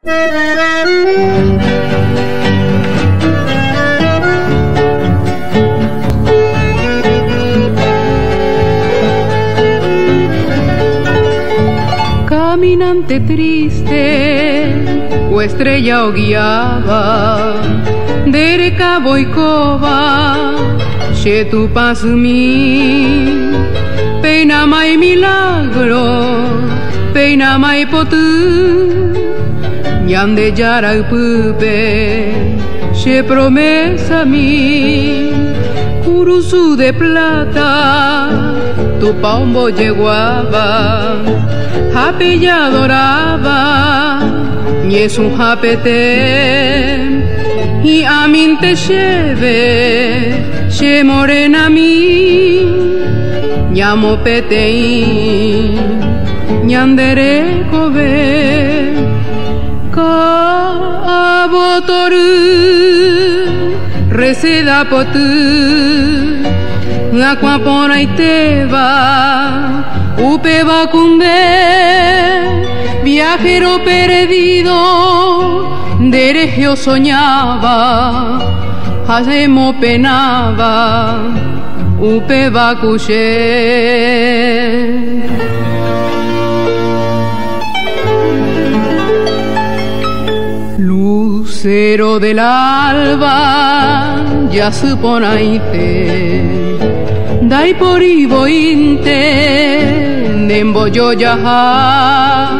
Caminante triste, o estrella o guiaba, dere cabo y coba, che tu paz mi, peina mai milagro, peina mai potu, ñande yara pupe, che promesa mi, curuzu de plata, tu paumbo yeguaba, hape ya doraba, ni es un hapete, y a mí te lleve, che morena mi, llamo peteí, ñandere kobe, ka abotoru, reseda potu, aquapona y teba, upe vacunde, viajero perdido, derejeo soñaba, hacemo penaba, upe vacuché. Lucero del alba, ya suponaite, dai por ibointe, nemboyo yaha,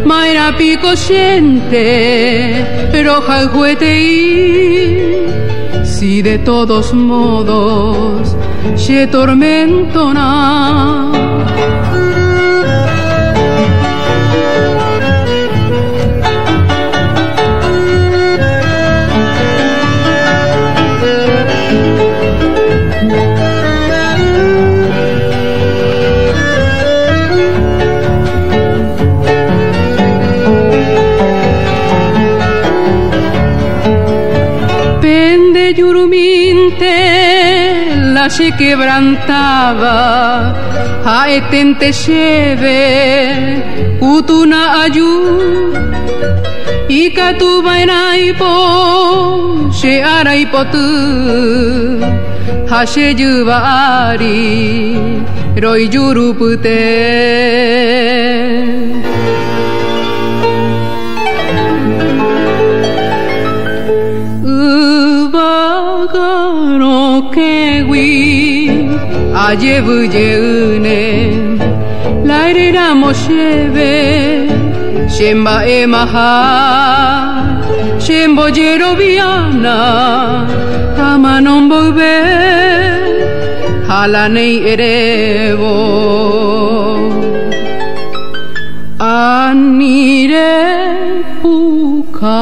maira pico siente, roja el jueteí, si de todos modos se tormentona. Yuruminte la se quebrantaba, aetente lleve, utuna ayu, y catuba en aipo, se araipotu, hashe yubari, roi yurupute. Garo kewi ayebu yeune lairera moshebe shemba emaha shembo yerobiana tamanombo be halanei erebo anire puka.